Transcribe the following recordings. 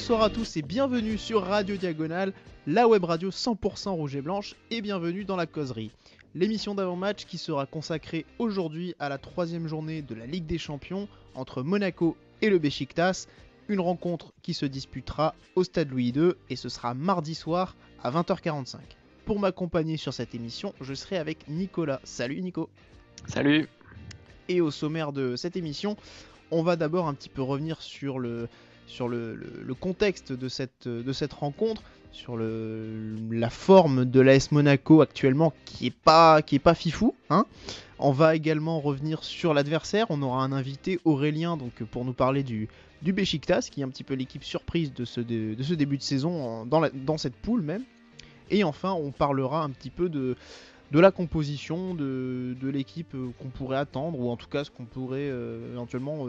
Bonsoir à tous et bienvenue sur Radio Diagonale, la web radio 100% rouge et blanche, et bienvenue dans la causerie. L'émission d'avant-match qui sera consacrée aujourd'hui à la 3e journée de la Ligue des Champions entre Monaco et le Beşiktaş, une rencontre qui se disputera au Stade Louis II et ce sera mardi soir à 20h45. Pour m'accompagner sur cette émission, je serai avec Nicolas. Salut Nico. Salut. Et au sommaire de cette émission, on va d'abord un petit peu revenir sur le contexte de cette rencontre, sur la forme de l'AS Monaco actuellement qui est pas fifou, hein. On va également revenir sur l'adversaire. On aura un invité, Aurélien, donc pour nous parler du Beşiktaş, qui est un petit peu l'équipe surprise de ce début de saison dans cette poule même. Et enfin, on parlera un petit peu de la composition de l'équipe qu'on pourrait attendre, ou en tout cas ce qu'on pourrait éventuellement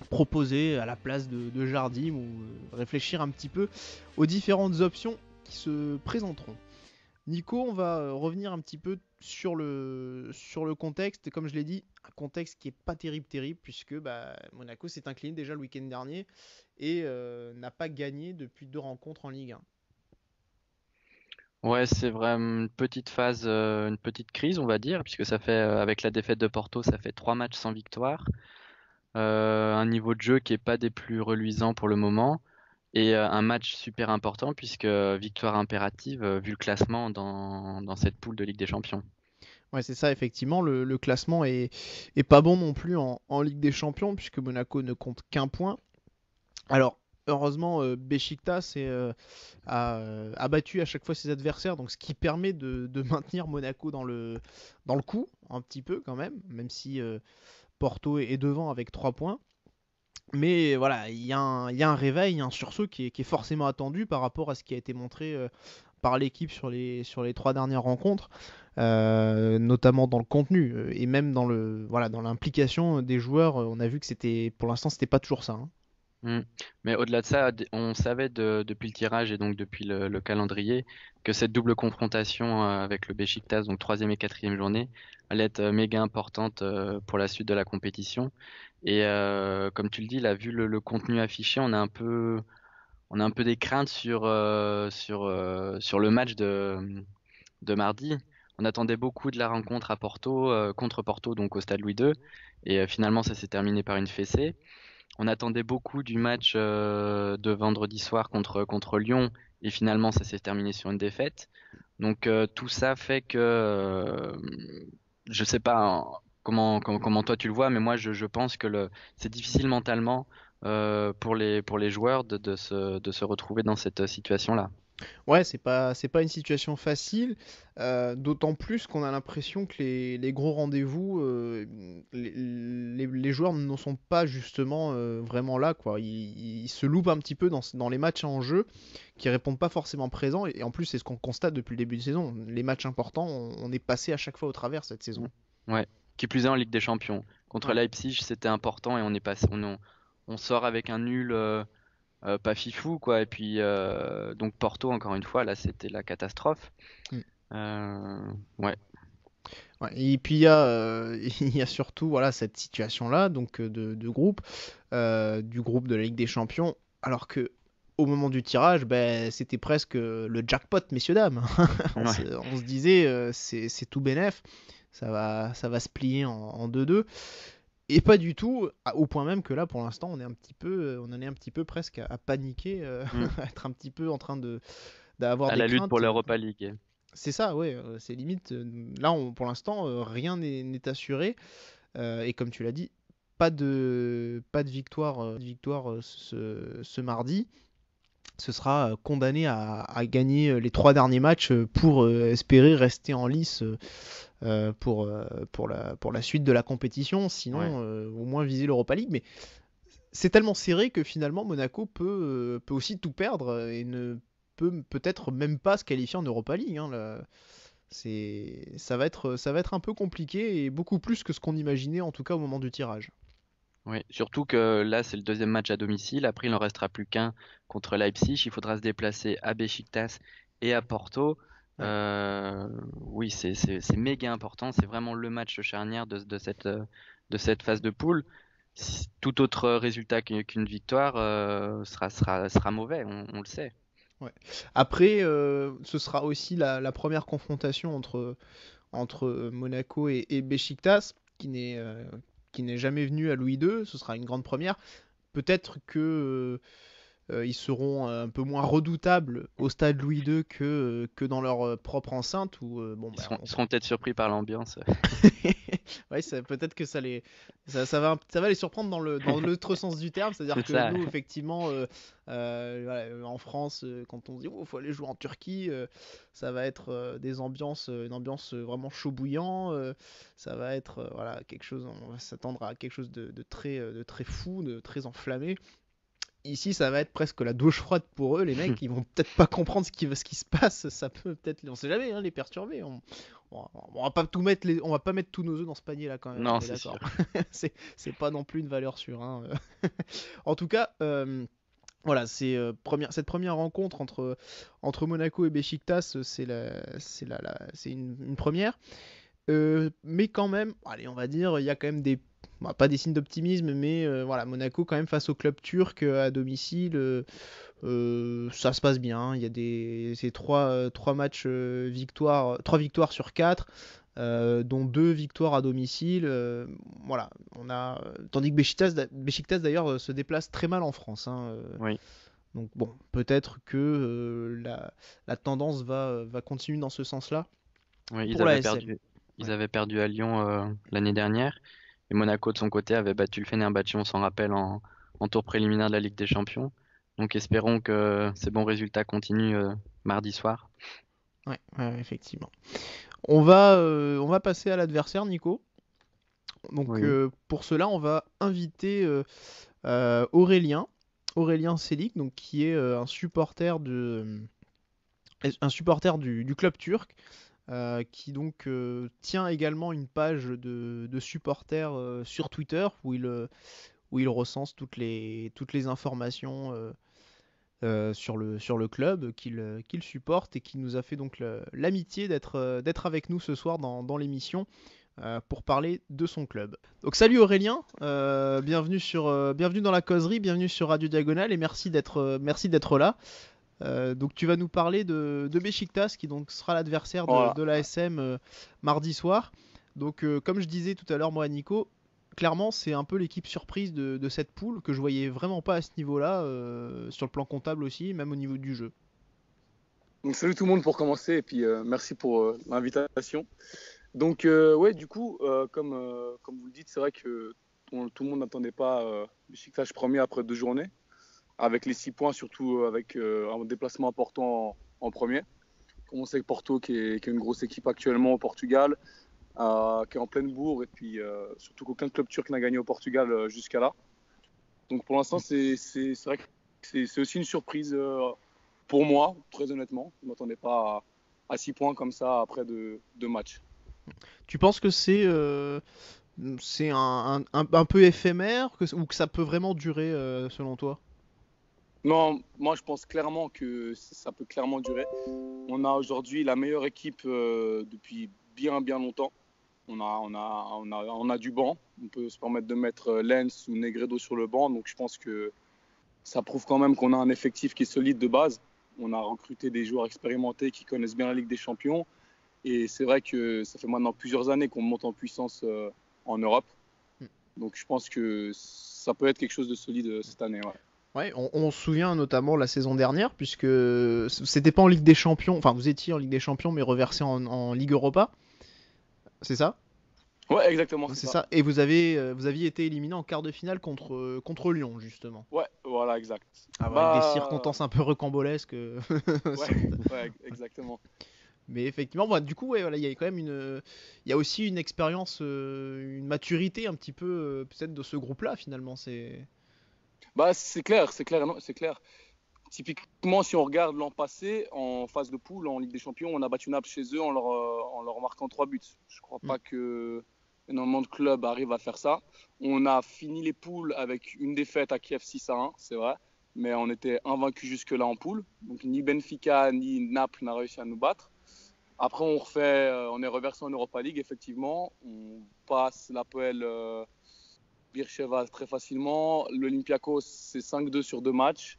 proposer à la place de Jardim, ou réfléchir un petit peu aux différentes options qui se présenteront. Nico, on va revenir un petit peu sur le contexte, et comme je l'ai dit, un contexte qui n'est pas terrible, puisque Monaco s'est incliné déjà le week-end dernier et n'a pas gagné depuis 2 rencontres en Ligue 1. Ouais, c'est vraiment une petite phase, une petite crise, on va dire, puisque ça fait, avec la défaite de Porto, ça fait 3 matchs sans victoire. Un niveau de jeu qui est pas des plus reluisants pour le moment. Et un match super important, puisque victoire impérative, vu le classement dans cette poule de Ligue des Champions. Ouais, c'est ça, effectivement, le classement est pas bon non plus en Ligue des Champions, puisque Monaco ne compte qu'un point. Alors, heureusement, Beşiktaş a battu à chaque fois ses adversaires, donc ce qui permet de maintenir Monaco dans le coup, un petit peu quand même si Porto est devant avec 3 points. Mais voilà, il y a un réveil, il y a un sursaut qui est forcément attendu par rapport à ce qui a été montré par l'équipe sur les 3 dernières rencontres, notamment dans le contenu et même dans l'implication des joueurs. On a vu que pour l'instant, c'était pas toujours ça, hein. Mais au-delà de ça, on savait depuis le tirage et donc depuis le calendrier que cette double confrontation avec le Beşiktaş, donc 3e et 4e journée, allait être méga importante pour la suite de la compétition. Et comme tu le dis, là, vu le contenu affiché, on a un peu des craintes sur le match de mardi. On attendait beaucoup de la rencontre à Porto, contre Porto, donc au Stade Louis II, et finalement ça s'est terminé par une fessée. On attendait beaucoup du match de vendredi soir contre Lyon, et finalement ça s'est terminé sur une défaite. Donc tout ça fait que je sais pas comment toi tu le vois, mais moi je pense que c'est difficile mentalement pour les joueurs de se retrouver dans cette situation-là. Ouais, c'est pas une situation facile, d'autant plus qu'on a l'impression que les gros rendez-vous, les joueurs n'en sont pas justement vraiment là, quoi. Ils se loupent un petit peu dans les matchs en jeu, qui répondent pas forcément présents, et en plus c'est ce qu'on constate depuis le début de saison. Les matchs importants, on est passé à chaque fois au travers cette saison. Ouais, qui plus est en Ligue des Champions. Contre Ouais. Leipzig, c'était important et on sort avec un nul pas fifou quoi. Et puis donc Porto, encore une fois, là c'était la catastrophe. Mm. Ouais. Ouais, et puis il y a, il y a surtout voilà, cette situation-là donc de groupe, du groupe de la Ligue des Champions, alors que au moment du tirage, c'était presque le jackpot, messieurs dames. Ouais. On se disait, c'est tout bénef, ça va se plier en 2-2. Et pas du tout, au point même que là, pour l'instant, on en est un petit peu presque à paniquer, Mm. à être un petit peu en train d'avoir À des la lutte pour craintes. l'Europa League. C'est ça, ouais, c'est limite. Là, pour l'instant, rien n'est assuré. Et comme tu l'as dit, pas de victoire, ce mardi. Ce sera condamné à gagner les 3 derniers matchs pour espérer rester en lice pour la suite de la compétition. Sinon, Ouais. au moins viser l'Europa League. Mais c'est tellement serré que finalement Monaco peut aussi tout perdre et ne peut peut-être même pas se qualifier en Europa League, hein, là. Ça va être un peu compliqué et beaucoup plus que ce qu'on imaginait en tout cas au moment du tirage. Ouais. Surtout que là c'est le deuxième match à domicile. Après il en restera plus qu'un contre Leipzig. Il faudra se déplacer à Beşiktaş et à Porto. Ouais. Oui, c'est méga important. C'est vraiment le match charnière de cette phase de poule. tout autre résultat qu'une victoire sera mauvais, on le sait. Ouais. Après, ce sera aussi la première confrontation entre Monaco et Beşiktaş, qui n'est jamais venu à Louis II. Ce sera une grande première. Peut-être que ils seront un peu moins redoutables au stade Louis II que dans leur propre enceinte. Où, bon, Ils bah, seront peut-être surpris par l'ambiance. ouais, peut-être que ça va les surprendre dans l'autre sens du terme, c'est-à-dire C'est que ça. nous, effectivement, voilà, en France, quand on se dit oh, faut aller jouer en Turquie, ça va être une ambiance vraiment chaud bouillant, ça va être voilà quelque chose, on va s'attendre à quelque chose de très fou, de très enflammé. Ici, ça va être presque la douche froide pour eux, les mecs. Ils vont peut-être pas comprendre ce qui se passe. Ça peut peut-être, on sait jamais, hein, les perturber. On va pas tout mettre, on va pas mettre tous nos œufs dans ce panier là quand même. Non, On est c'est sûr. d'accord. C'est pas non plus une valeur sûre, hein. En tout cas, voilà, cette première rencontre entre Monaco et Beşiktaş, c'est une première. Mais quand même, allez, on va dire, il y a quand même pas des signes d'optimisme, mais voilà, Monaco quand même face au club turc à domicile, ça se passe bien. Il y a c'est trois matchs trois victoires sur quatre, dont deux victoires à domicile. Voilà, tandis que Beşiktaş d'ailleurs se déplace très mal en France, hein. Oui. Donc bon, peut-être que la tendance va continuer dans ce sens-là Oui, pour la SM. ils Ouais. avaient perdu à Lyon l'année dernière. Et Monaco, de son côté, avait battu le Fenerbahçe, on s'en rappelle, en tour préliminaire de la Ligue des Champions. Donc espérons que ces bons résultats continuent mardi soir. Ouais, ouais, effectivement. On va passer à l'adversaire, Nico. Donc Oui. pour cela, on va inviter Aurélien, Aurélien Selik, donc qui est un supporter du club turc, qui donc tient également une page de supporters sur Twitter où il recense toutes les informations sur le club qu'il supporte et qui nous a fait donc l'amitié d'être avec nous ce soir dans l'émission pour parler de son club. Donc salut Aurélien, bienvenue dans la causerie, bienvenue sur Radio Diagonale et merci d'être là. Donc tu vas nous parler de Beşiktaş qui donc sera l'adversaire Voilà. de l'ASM mardi soir. Donc comme je disais tout à l'heure moi à Nico, clairement c'est un peu l'équipe surprise de cette poule que je voyais vraiment pas à ce niveau-là, sur le plan comptable aussi, même au niveau du jeu. Donc salut tout le monde pour commencer et puis merci pour l'invitation. Donc ouais du coup comme vous le dites c'est vrai que tout le monde n'attendait pas Beşiktaş premier après 2 journées avec les 6 points surtout avec un déplacement important en premier. Comme on sait que Porto qui est une grosse équipe actuellement au Portugal, qui est en pleine bourre et puis surtout qu'aucun club turc n'a gagné au Portugal jusqu'à là. Donc pour l'instant c'est vrai que c'est aussi une surprise. Pour moi, très honnêtement, je ne m'attendais pas à 6 points comme ça après deux matchs. Tu penses que c'est un peu éphémère ou que ça peut vraiment durer selon toi? Non, moi je pense clairement que ça peut clairement durer. On a aujourd'hui la meilleure équipe depuis bien longtemps. On a du banc. On peut se permettre de mettre Lens ou Negredo sur le banc. Donc je pense que ça prouve quand même qu'on a un effectif qui est solide de base. On a recruté des joueurs expérimentés qui connaissent bien la Ligue des Champions. Et c'est vrai que ça fait maintenant plusieurs années qu'on monte en puissance en Europe. Donc je pense que ça peut être quelque chose de solide cette année. Ouais. Ouais, on se souvient notamment la saison dernière, puisque c'était pas en Ligue des Champions, enfin vous étiez en Ligue des Champions mais reversé en Ligue Europa, c'est ça? Ouais, exactement, c'est C'est ça. ça. Et vous aviez été éliminé en quart de finale contre Lyon, justement. Ouais, voilà, exact. Ah, avec des Bah, circonstances un peu rocambolesques. ouais, ouais, exactement. Mais effectivement, bah, du coup, ouais, voilà, il y a quand même il y a aussi une expérience, une maturité un petit peu peut-être de ce groupe-là finalement. Bah, c'est clair, non, c'est clair. Typiquement, si on regarde l'an passé, en phase de poule, en Ligue des Champions, on a battu Naples chez eux en leur marquant 3 buts. Je crois Hmm. pas que énormément de clubs arrivent à faire ça. On a fini les poules avec une défaite à Kiev 6-1, c'est vrai, mais on était invaincus jusque-là en poule. Donc ni Benfica ni Naples n'a réussi à nous battre. Après, on est reversé en Europa League, effectivement. On passe l'APL Beersheva très facilement. L'Olympiakos, c'est 5-2 sur 2 matchs.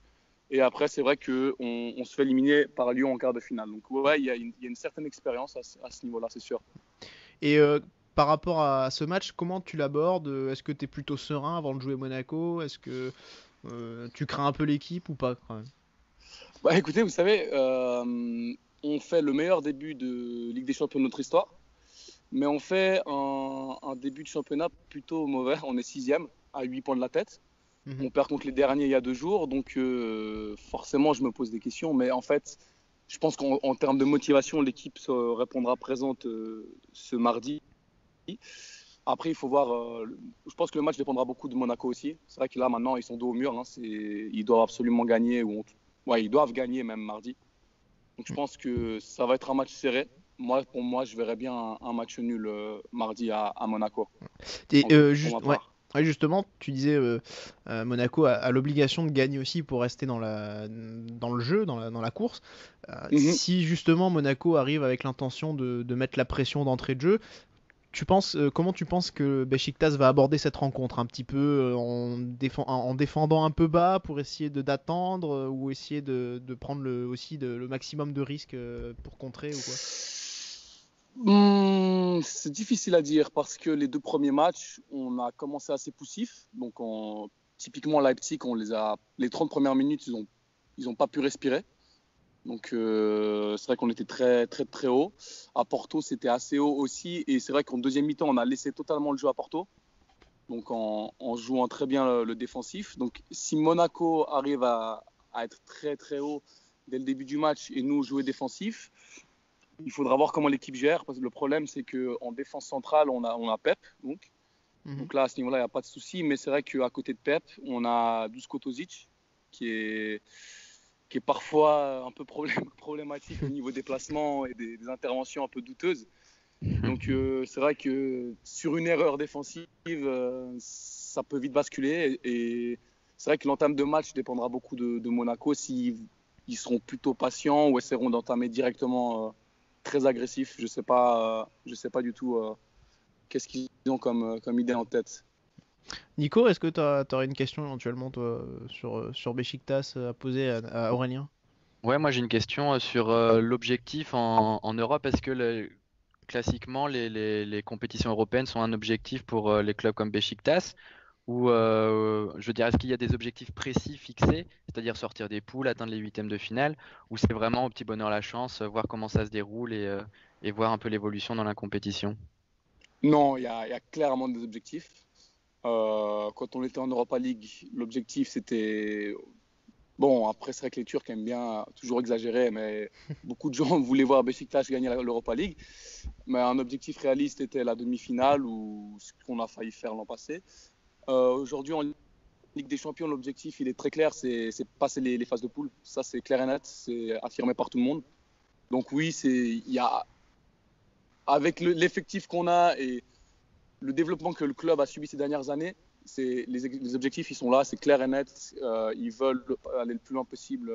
Et après, c'est vrai qu'on se fait éliminer par Lyon en quart de finale. Donc, ouais, il y a une certaine expérience à ce niveau-là, c'est sûr. Et par rapport à ce match, comment tu l'abordes? Est-ce que tu es plutôt serein avant de jouer Monaco? Est-ce que tu crains un peu l'équipe ou pas quand même? Bah, écoutez, vous savez, on fait le meilleur début de Ligue des Champions de notre histoire. Mais on fait un début de championnat plutôt mauvais. On est 6e, à 8 points de la tête. On perd contre les derniers il y a 2 jours. Donc, forcément, je me pose des questions. Mais en fait, je pense qu'en termes de motivation, l'équipe se répondra présente ce mardi. Après, il faut voir. Je pense que le match dépendra beaucoup de Monaco aussi. C'est vrai que là, maintenant, ils sont dos au mur. Hein. Ils doivent absolument gagner. Ouais, ils doivent gagner même mardi. Donc, je pense que ça va être un match serré. Pour moi, je verrais bien un match nul mardi à Monaco. Et Pour ma ouais. part. Ouais, justement, tu disais Monaco a l'obligation de gagner aussi pour rester dans le jeu, dans la course. Mhm. Si justement Monaco arrive avec l'intention de mettre la pression d'entrée de jeu, comment tu penses que Beşiktaş va aborder cette rencontre? Un petit peu en défendant un peu bas pour essayer d'attendre ou essayer de prendre aussi le maximum de risques pour contrer ou quoi? C'est difficile à dire parce que les 2 premiers matchs, on a commencé assez poussif. Donc, typiquement, Leipzig, les 30 premières minutes, ils ont pas pu respirer. Donc, c'est vrai qu'on était très, très, très haut. À Porto, c'était assez haut aussi. Et c'est vrai qu'en deuxième mi-temps, on a laissé totalement le jeu à Porto. Donc, en jouant très bien le défensif. Donc, si Monaco arrive à être très, très haut dès le début du match et nous jouer défensif, il faudra voir comment l'équipe gère. Parce que le problème, c'est qu'en défense centrale, on a Pep. Donc là, à ce niveau-là, il n'y a pas de souci. Mais c'est vrai qu'à côté de Pep, on a Dusko Tosic, qui est, qui est parfois un peu problématique au niveau des placements et des interventions un peu douteuses. Donc c'est vrai que sur une erreur défensive, ça peut vite basculer. Et c'est vrai que l'entame de match dépendra beaucoup de Monaco. S'ils seront plutôt patients ou essaieront d'entamer directement très agressif. Je sais pas du tout qu'est-ce qu'ils ont comme idée en tête. Nico, est-ce que tu aurais une question éventuellement toi sur Beşiktaş à poser à Aurélien? Ouais, moi j'ai une question sur l'objectif en Europe. Est-ce que classiquement les compétitions européennes sont un objectif pour les clubs comme Beşiktaş? Ou je veux dire, est-ce qu'il y a des objectifs précis fixés, c'est-à-dire sortir des poules, atteindre les huitièmes de finale, ou c'est vraiment au petit bonheur la chance, voir comment ça se déroule et voir un peu l'évolution dans la compétition? Non, il y a clairement des objectifs. Quand on était en Europa League, l'objectif c'était. Bon, après, c'est vrai que les Turcs aiment bien toujours exagérer, mais beaucoup de gens voulaient voir Beşiktaş gagner l'Europa League. Mais un objectif réaliste était la demi-finale, ou ce qu'on a failli faire l'an passé. Aujourd'hui, en Ligue des Champions, l'objectif, il est très clair, c'est passer les phases de poule. Ça, c'est clair et net, c'est affirmé par tout le monde. Donc oui, avec l'effectif qu'on a et le développement que le club a subi ces dernières années, les objectifs, ils sont là, c'est clair et net. Ils veulent aller le plus loin possible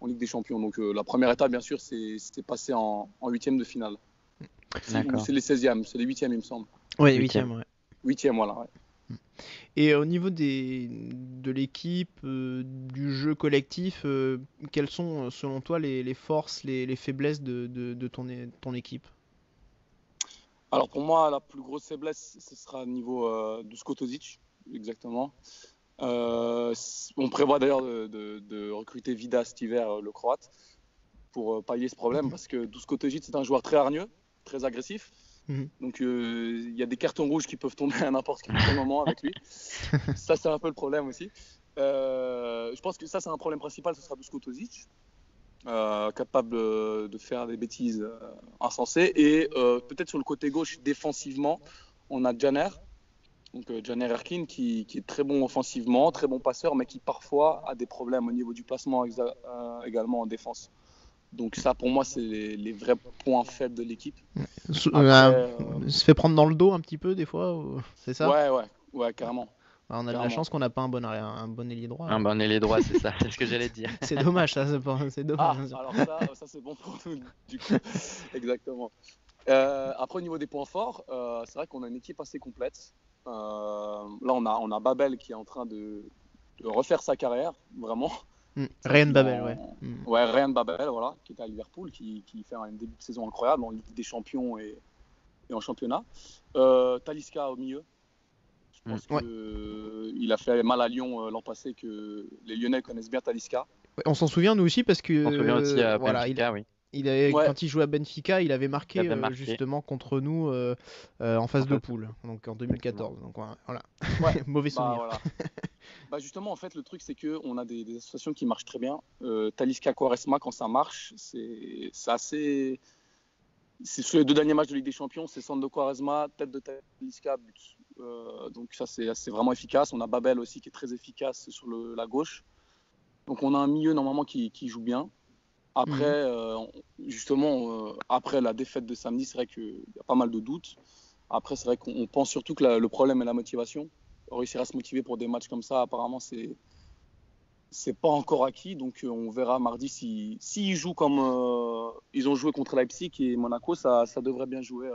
en Ligue des Champions. Donc la première étape, bien sûr, c'est passer en huitième de finale. Ou D'accord. c'est les 16e, c'est les 8e, il me semble. Ouais, Huitième. 8e, ouais. 8e, voilà. Ouais. Et au niveau de l'équipe, du jeu collectif, quelles sont selon toi les forces, les faiblesses de ton équipe? Alors pour moi, la plus grosse faiblesse, ce sera au niveau Dusko Tosic, exactement. On prévoit d'ailleurs de recruter Vida cet hiver, le Croate, pour pallier ce problème, parce que Dusko Tosic, c'est un joueur très hargneux, très agressif. Mhm. Donc il y a des cartons rouges qui peuvent tomber à n'importe quel moment avec lui. Ça, c'est un peu le problème aussi. Je pense que ça, c'est un problème principal, ce sera Dusko Tosic, capable de faire des bêtises insensées. Et peut-être sur le côté gauche, défensivement, on a Caner. Donc Caner Erkin qui est très bon offensivement, très bon passeur, mais qui parfois a des problèmes au niveau du placement également en défense. Donc ça, pour moi, c'est les vrais points faibles de l'équipe. Après, Se fait prendre dans le dos un petit peu des fois, c'est ça? ouais, carrément. Ah, on a de la Carrément. chance qu'on n'a pas un bon ailier droit. Ah, ben, on est les droits, c'est ça, c'est ce que j'allais dire. C'est dommage, ça, c'est dommage. Ah, Bien sûr. alors ça c'est bon pour nous, du coup. Exactement. Après, au niveau des points forts, c'est vrai qu'on a une équipe assez complète. Là, on a Babel qui est en train de refaire sa carrière, vraiment. Ryan Babel, ouais. Ouais, Ryan Babel, voilà, qui est à Liverpool, qui fait un début de saison incroyable en Ligue des Champions et en championnat. Talisca au milieu. Je pense qu'il a fait mal à Lyon l'an passé, que les Lyonnais connaissent bien Talisca. Ouais, on s'en souvient nous aussi parce que On se souvient aussi à Benfica, oui. Quand il jouait à Benfica, il avait marqué justement contre nous en phase de poule, donc en 2014. Donc voilà, mauvais souvenir. Voilà. Justement, en fait, le truc, c'est qu'on a des associations qui marchent très bien. Talisca Quaresma, quand ça marche, c'est assez. C'est sur les 2 derniers matchs de Ligue des Champions, c'est centre de Quaresma, tête de Talisca, but. Donc ça, c'est vraiment efficace. On a Babel aussi qui est très efficace sur la gauche. Donc on a un milieu normalement qui joue bien. Après, justement, après la défaite de samedi, c'est vrai qu'il y a pas mal de doutes. Après, c'est vrai qu'on pense surtout que le problème est la motivation. Réussir à se motiver pour des matchs comme ça, apparemment, c'est pas encore acquis. Donc on verra mardi s'ils jouent comme ils ont joué contre Leipzig et Monaco, ça devrait bien jouer,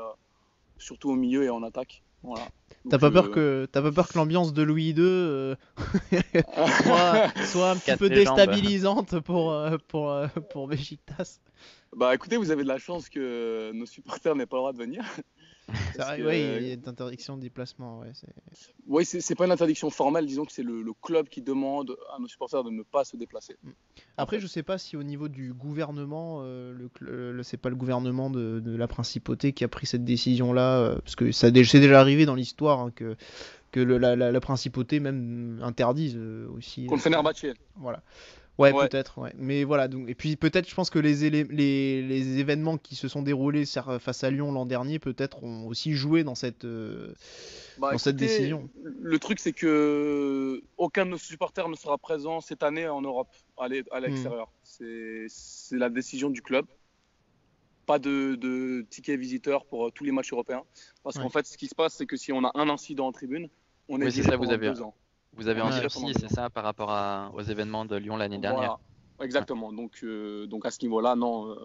surtout au milieu et en attaque. Voilà. T'as pas peur que l'ambiance de Louis II soit un petit peu déstabilisante pour Beşiktaş? Écoutez, vous avez de la chance que nos supporters n'aient pas le droit de venir. C'est vrai, oui, il y a une interdiction de déplacement. Oui, c'est pas une interdiction formelle, disons que c'est le club qui demande à nos supporters de ne pas se déplacer. Après, je sais pas si au niveau du gouvernement, c'est pas le gouvernement de la principauté qui a pris cette décision-là, parce que c'est déjà arrivé dans l'histoire hein, que la principauté même interdise aussi. Contre Fenerbahçe. Voilà. Ouais, peut-être, ouais. Mais voilà, donc, et puis peut-être, je pense que les événements qui se sont déroulés face à Lyon l'an dernier, peut-être, ont aussi joué dans cette décision. Le truc, c'est que aucun de nos supporters ne sera présent cette année en Europe, à l'extérieur. C'est la décision du club. Pas de tickets visiteurs pour tous les matchs européens. Parce qu'en fait, ce qui se passe, c'est que si on a un incident en tribune, on est viré pendant 2 ans. Vous avez un sursis, c'est ça, par rapport aux événements de Lyon l'année dernière. Exactement. Donc à ce niveau-là, non.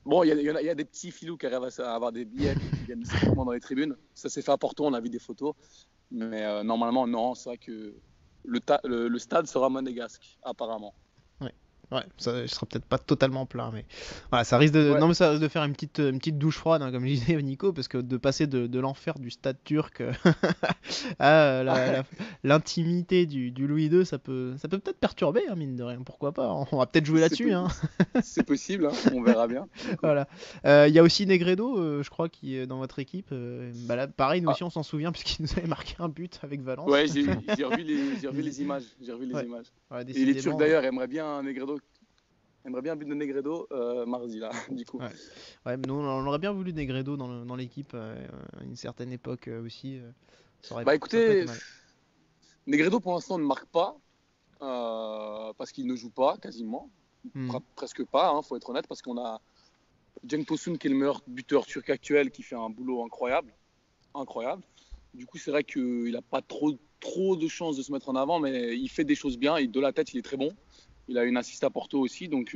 Bon, il y a des petits filous qui arrivent à avoir des billets qui viennent secrètement dans les tribunes. Ça s'est fait à Porto, on a vu des photos. Mais normalement, non. C'est vrai que le stade sera monégasque, apparemment. Ouais, ça sera peut-être pas totalement plein, mais voilà, ça risque de ça risque de faire une petite douche froide, hein, comme je disais Nico, parce que de passer de l'enfer du stade turc à l'intimité du Louis II, ça peut peut-être perturber, hein, mine de rien, pourquoi pas, on va peut-être jouer là-dessus. Hein. C'est possible, hein, on verra bien. Voilà. Il y a aussi Negredo, je crois, qui est dans votre équipe. Là, pareil, nous aussi on s'en souvient, puisqu'il nous avait marqué un but avec Valence. Ouais, j'ai revu les images. Voilà, et les Turcs d'ailleurs aimeraient bien un Negredo. Aimerait bien un but de Negredo mardi là, du coup. Ouais, mais nous on aurait bien voulu Negredo dans l'équipe à une certaine époque aussi. Écoutez, Negredo pour l'instant ne marque pas parce qu'il ne joue pas quasiment, presque pas, faut être honnête, parce qu'on a Cenk Tosun qui est le meilleur buteur turc actuel qui fait un boulot incroyable. Du coup, c'est vrai qu'il n'a pas trop de chances de se mettre en avant, mais il fait des choses bien. Et de la tête, il est très bon. Il a une assist à Porto aussi, donc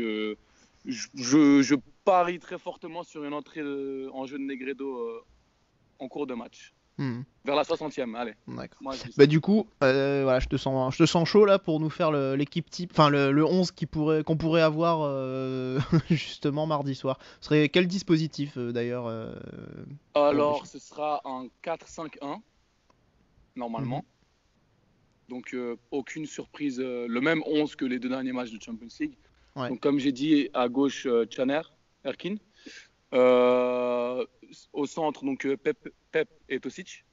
je parie très fortement sur une entrée en jeu de Negredo en cours de match. Vers la 60e, allez. D'accord. Moi, du coup, voilà, je te sens chaud là pour nous faire l'équipe type, enfin le 11 qu'on pourrait avoir justement mardi soir. Ce serait quel dispositif d'ailleurs Alors, ce sera un 4-5-1 normalement. Donc aucune surprise, le même 11 que les 2 derniers matchs de Champions League. Ouais. Donc comme j'ai dit, à gauche Caner, Erkin. Au centre, donc Pep et Tosic.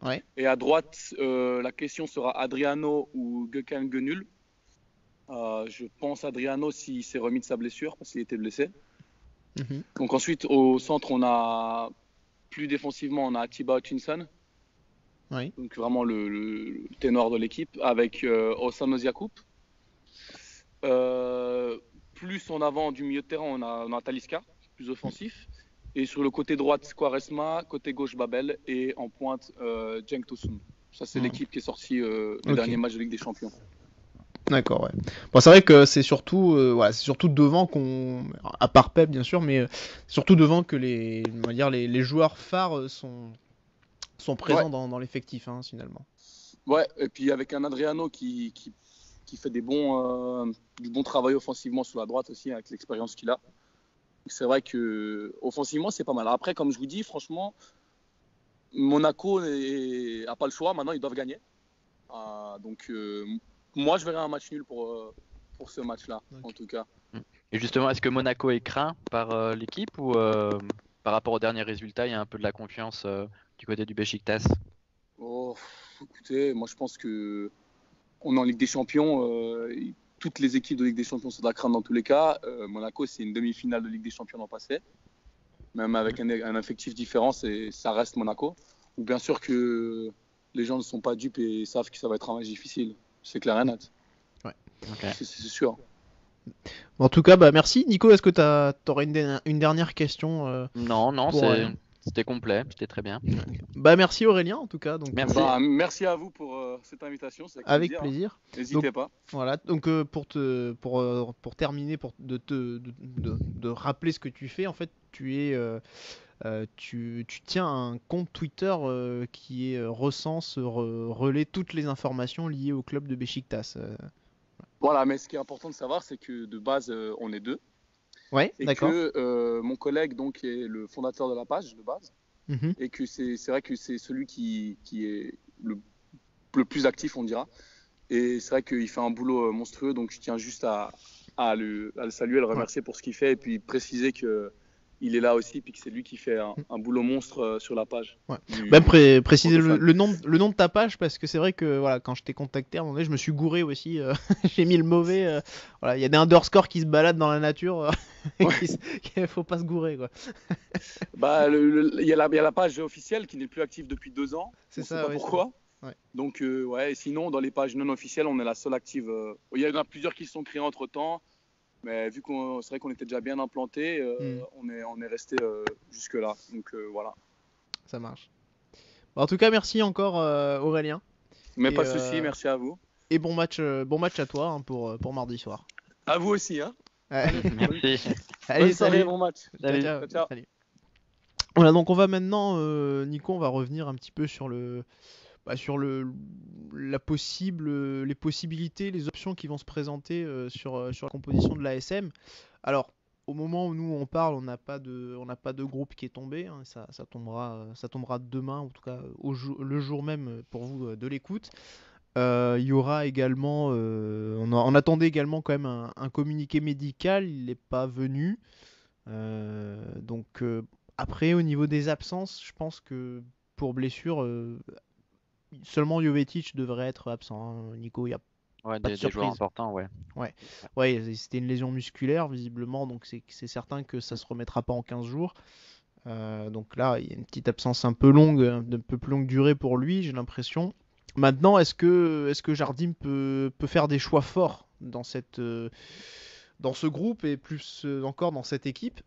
Ouais. Et à droite, la question sera Adriano ou Gökhan Gönül. Je pense Adriano s'il s'est remis de sa blessure parce qu'il était blessé. Donc ensuite, au centre, on a plus défensivement, on a Atiba Hutchinson. Oui. Donc vraiment le ténor de l'équipe avec Oğuzhan Özyakup. Plus en avant du milieu de terrain, on a Talisca, plus offensif. Et sur le côté droit, Quaresma, côté gauche, Babel. Et en pointe, Cenk Tosun. Ça, c'est l'équipe qui est sortie le dernier match de Ligue des Champions. D'accord, ouais. Bon, c'est vrai que c'est surtout devant à part Pep bien sûr, mais surtout devant que les joueurs phares sont sont présents dans l'effectif, hein, finalement. Ouais, et puis avec un Adriano qui fait du bon travail offensivement sur la droite aussi, avec l'expérience qu'il a. C'est vrai que offensivement, c'est pas mal. Après, comme je vous dis, franchement, Monaco n'a pas le choix. Maintenant, ils doivent gagner. Donc, moi, je verrai un match nul pour ce match-là, en tout cas. Et justement, est-ce que Monaco est craint par l'équipe ou par rapport aux derniers résultats, il y a un peu de la confiance du côté du Beşiktaş? Oh, écoutez, moi, je pense que on est en Ligue des Champions. Toutes les équipes de Ligue des Champions sont de la crainte dans tous les cas. Monaco, c'est une demi-finale de Ligue des Champions l'an passé. Même avec un effectif différent, ça reste Monaco. Donc, bien sûr que les gens ne sont pas dupes et savent que ça va être un match difficile. C'est clair et net. Ouais. Okay. C'est sûr. En tout cas, merci. Nico, est-ce que tu aurais une dernière question Non, c'était complet, c'était très bien. Merci Aurélien, en tout cas. Donc, merci à vous pour cette invitation. Avec plaisir. N'hésitez pas. Voilà, donc pour terminer, de rappeler ce que tu fais, en fait, tu tiens un compte Twitter qui recense, relaie toutes les informations liées au club de Beşiktaş. Voilà, mais ce qui est important de savoir, c'est que de base, on est deux. Ouais, et d'accord. Que mon collègue donc, est le fondateur de la page de base. Et que c'est vrai que c'est celui qui est le plus actif, on dira. Et c'est vrai qu'il fait un boulot monstrueux, donc je tiens juste à le saluer, à le remercier pour ce qu'il fait et puis préciser qu'il est là aussi, puis que c'est lui qui fait un boulot monstre sur la page. Ouais. Préciser le nom de ta page, parce que c'est vrai que voilà, quand je t'ai contacté à un moment donné, je me suis gouré aussi. J'ai mis le mauvais. Voilà, il y a des underscores qui se baladent dans la nature. Il faut pas se gourer, quoi. Il y a la page officielle qui n'est plus active depuis 2 ans. C'est ça. On sait pas pourquoi. Ouais. Donc et sinon dans les pages non officielles, on est la seule active. Il y en a plusieurs qui se sont créées entre temps. Mais vu c'est vrai qu'on était déjà bien implanté, on est resté jusque là. Donc voilà. Ça marche. En tout cas, merci encore Aurélien. Mais pas de souci, merci à vous. Et bon match à toi, hein, pour mardi soir. À vous aussi, hein. Merci. Allez, salut, bon match. Ciao. Salut. Voilà, donc on va maintenant, Nico, on va revenir un petit peu sur les possibilités, les options qui vont se présenter sur la composition de l'ASM. Alors, au moment où nous on parle, on n'a pas de groupe qui est tombé, hein, ça tombera demain, en tout cas le jour même pour vous de l'écoute. Il y aura également, on attendait également quand même un communiqué médical, il n'est pas venu. Donc après, au niveau des absences, je pense que pour blessure, seulement Jovetic devrait être absent, hein. Nico, il y a pas de des surprise. joueurs importants, ouais. Ouais, c'était une lésion musculaire visiblement, donc c'est certain que ça se remettra pas en 15 jours. Donc là, il y a une petite absence un peu plus longue durée pour lui, j'ai l'impression. Maintenant, est-ce que Jardim peut faire des choix forts dans ce groupe et plus encore dans cette équipe?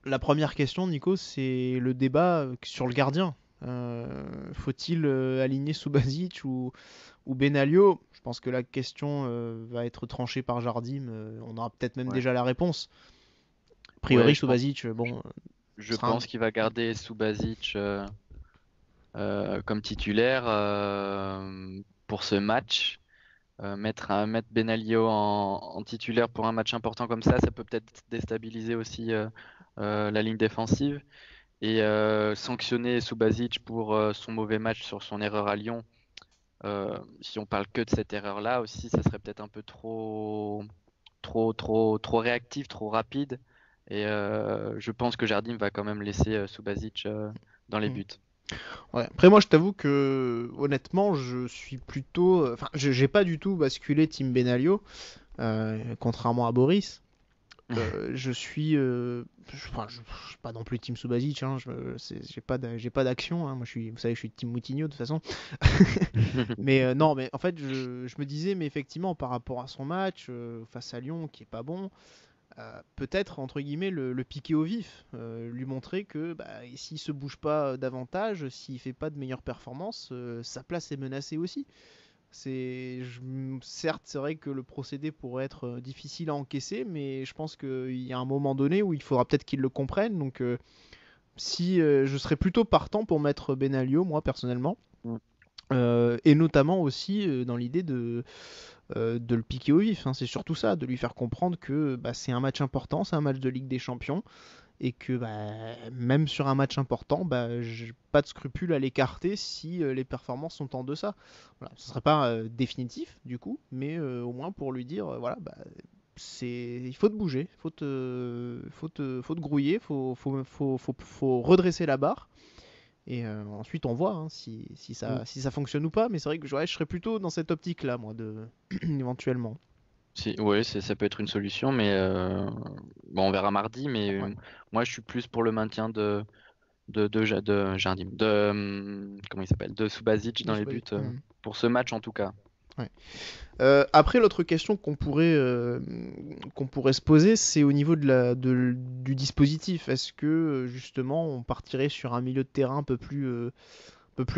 La première question, Nico, c'est le débat sur le gardien. Faut-il aligner Subasic ou Benaglio? Je pense que la question va être tranchée par Jardim. On aura peut-être même déjà la réponse. A priori, Subasic, Je pense qu'il va garder Subasic comme titulaire pour ce match. Mettre Benaglio en titulaire pour un match important comme ça peut peut-être déstabiliser aussi la ligne défensive. Et sanctionner Subasic pour son mauvais match sur son erreur à Lyon, si on parle que de cette erreur-là aussi, ça serait peut-être un peu trop réactif, trop rapide. Et je pense que Jardim va quand même laisser Subasic dans les buts. Ouais. Après moi je t'avoue que honnêtement je suis plutôt, j'ai pas du tout basculé Team Benaglio, contrairement à Boris. Je suis pas non plus Team Subasic, hein, j'ai pas d'action, hein. Moi vous savez, je suis Team Moutinho de toute façon. Mais non, mais en fait je me disais, mais effectivement par rapport à son match face à Lyon qui est pas bon, peut-être entre guillemets le piquer au vif, lui montrer que s'il se bouge pas davantage, s'il fait pas de meilleures performances, sa place est menacée aussi. Certes, c'est vrai que le procédé pourrait être difficile à encaisser, mais je pense qu'il y a un moment donné où il faudra peut-être qu'il le comprenne. Donc Si je serais plutôt partant pour mettre Benaglio, moi personnellement. Mm. Et notamment aussi dans l'idée de le piquer au vif, hein. C'est surtout ça, de lui faire comprendre que bah, c'est un match important, c'est un match de Ligue des Champions, et que bah, même sur un match important, bah, j'ai pas de scrupule à l'écarter si les performances sont en deçà. Voilà, ce serait pas définitif du coup, mais au moins pour lui dire, voilà, bah, il faut te bouger, faut te grouiller, faut redresser la barre. Et ensuite, on voit hein, Mm. si ça fonctionne ou pas. Mais c'est vrai que ouais, je serais plutôt dans cette optique-là, moi, éventuellement. Oui, ça peut être une solution, mais bon, on verra mardi. Mais Ouais. moi, je suis plus pour le maintien de Jardim, comment il s'appelle, de Subasic De dans ce les pas buts dit. Hmm. pour ce match en tout cas. Ouais. Après, l'autre question qu'on pourrait se poser, c'est au niveau du dispositif. Est-ce que justement, on partirait sur un milieu de terrain un peu plus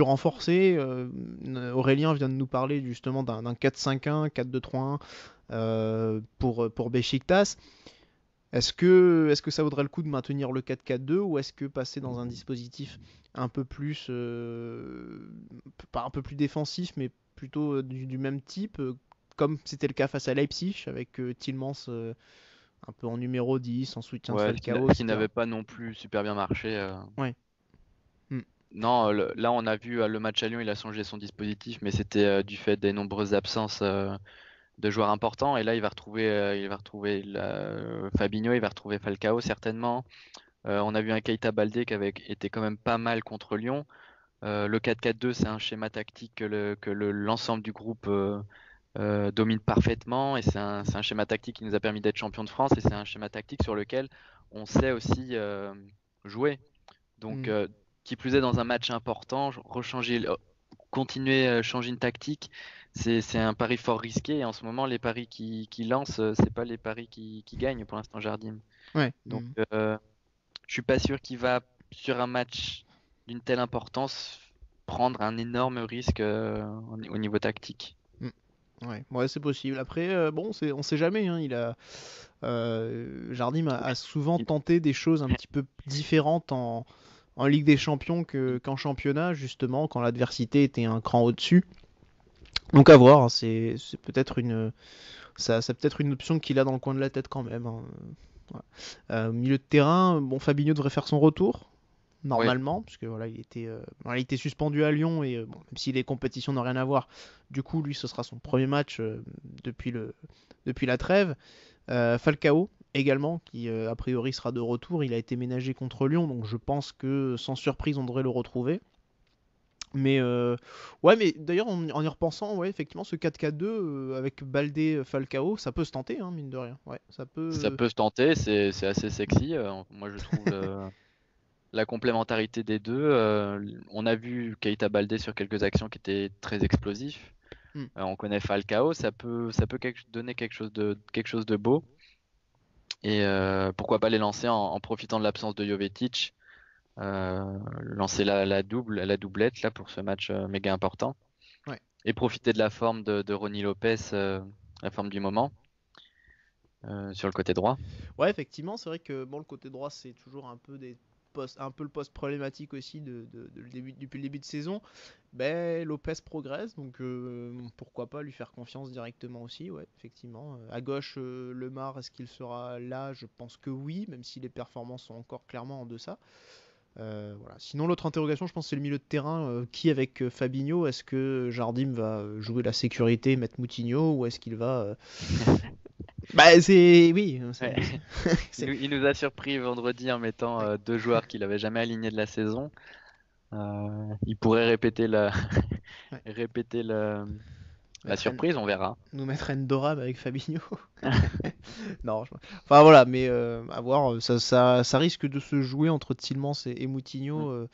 renforcé? Aurélien vient de nous parler justement d'un 4-5-1, 4-2-3-1 pour Beşiktaş. Est-ce que ça vaudrait le coup de maintenir le 4-4-2 ou est-ce que passer dans un dispositif un peu plus, pas un peu plus défensif, mais plutôt du même type, comme c'était le cas face à Leipzig, avec Tielemans un peu en numéro 10, en soutien de Ouais, Falcao, ce qui etc. n'avait pas non plus super bien marché. Ouais. Hmm. Non, là on a vu le match à Lyon, il a changé son dispositif, mais c'était du fait des nombreuses absences de joueurs importants. Et là, il va retrouver Fabinho, il va retrouver Falcao certainement. On a vu un Keita Baldé qui avait été quand même pas mal contre Lyon. Le 4-4-2, c'est un schéma tactique l'ensemble du groupe domine parfaitement et c'est un schéma tactique qui nous a permis d'être champion de France et c'est un schéma tactique sur lequel on sait aussi jouer. Donc, Hmm. qui plus est dans un match important, continuer à changer une tactique, c'est un pari fort risqué. Et en ce moment, les paris qui lancent, c'est pas les paris qui gagnent pour l'instant, Jardim. Ouais. Donc, Hmm. je suis pas sûr qu'il va sur un match d'une telle importance prendre un énorme risque au niveau tactique. Hmm. Ouais. Ouais, c'est possible. Après, bon, on sait jamais, hein. Jardim a souvent Il- tenté des choses un petit peu différentes en Ligue des Champions qu'en championnat, justement, quand l'adversité était un cran au-dessus. Donc à voir, hein, c'est peut-être ça peut-être une option qu'il a dans le coin de la tête quand même, hein. Voilà. Milieu de terrain, bon, Fabinho devrait faire son retour, Oui, normalement, puisque voilà, il était suspendu à Lyon, et bon, même si les compétitions n'ont rien à voir, du coup, lui, ce sera son premier match depuis la trêve. Falcao, également, qui a priori sera de retour, il a été ménagé contre Lyon, donc je pense que sans surprise, on devrait le retrouver. Mais ouais, mais d'ailleurs, en y repensant, ouais, effectivement, ce 4-4-2 avec Baldé Falcao, ça peut se tenter, hein, mine de rien. Ouais, ça ça peut. peut se tenter, c'est assez sexy. Moi, je trouve la complémentarité des deux. On a vu Keita Baldé sur quelques actions qui étaient très explosifs. Hmm. On connaît Falcao, ça peut donner quelque chose de beau. Et pourquoi pas les lancer en profitant de l'absence de Jovetic, lancer la doublette là pour ce match méga important. Ouais. Et profiter de la forme de Ronny Lopez, la forme du moment, sur le côté droit. Ouais, effectivement, c'est vrai que bon, le côté droit, c'est toujours un peu le poste problématique aussi depuis le début de saison. Ben, Lopez progresse, donc pourquoi pas lui faire confiance directement aussi, ouais, effectivement. À gauche, Lemar, est-ce qu'il sera là? Je pense que oui, même si les performances sont encore clairement en deçà. Voilà. Sinon, l'autre interrogation, je pense, c'est le milieu de terrain. Qui avec Fabinho? Est-ce que Jardim va jouer la sécurité, mettre Moutinho, ou est-ce qu'il va. Bah, c'est. Oui, Ouais. c'est. Il nous a surpris vendredi en mettant Ouais. deux joueurs qu'il avait jamais alignés de la saison. Il pourrait répéter Ouais. répéter la Mettre surprise, on verra. nous mettre Endoram avec Fabinho. Non, enfin voilà, mais à voir, ça risque de se jouer entre Tielemans et Mm. Moutinho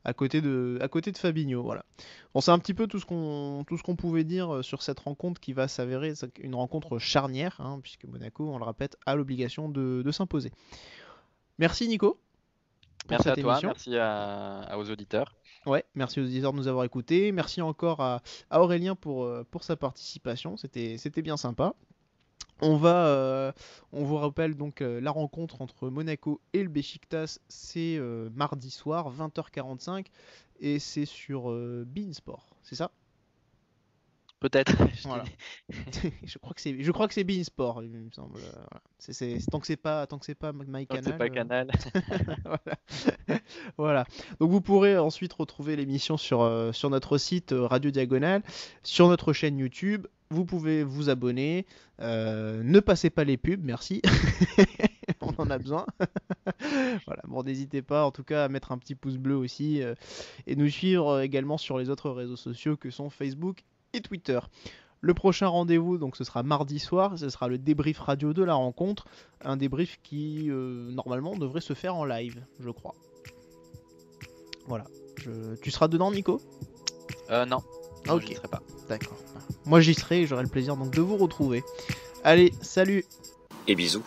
à côté de Fabinho. Voilà. Bon, c'est un petit peu tout ce qu'on pouvait dire sur cette rencontre qui va s'avérer une rencontre charnière, hein, puisque Monaco, on le répète, a l'obligation de s'imposer. Merci Nico pour Merci cette à toi, émission. merci aux auditeurs. Ouais, merci aux auditeurs de nous avoir écoutés. Merci encore à Aurélien pour sa participation. C'était bien sympa. On vous rappelle donc la rencontre entre Monaco et le Beşiktaş, c'est mardi soir 20h45 et c'est sur beIN Sport, c'est ça? Peut-être. Voilà. je crois que c'est beIN Sport, il me semble. Voilà. Tant que c'est pas MyCanal. C'est pas Canal. Voilà. Voilà. Donc vous pourrez ensuite retrouver l'émission sur notre site Radio Diagonale, sur notre chaîne YouTube. Vous pouvez vous abonner. Ne passez pas les pubs, merci. On en a besoin. Voilà. Bon, n'hésitez pas en tout cas à mettre un petit pouce bleu aussi et nous suivre également sur les autres réseaux sociaux que sont Facebook et Twitter. Le prochain rendez-vous, donc ce sera mardi soir, ce sera le débrief radio de la rencontre, un débrief qui normalement devrait se faire en live, je crois. Voilà. Tu seras dedans, Nico? Non. Ok. Je ne serai pas. D'accord. Moi j'y serai et j'aurai le plaisir donc de vous retrouver. Allez, salut! Et bisous.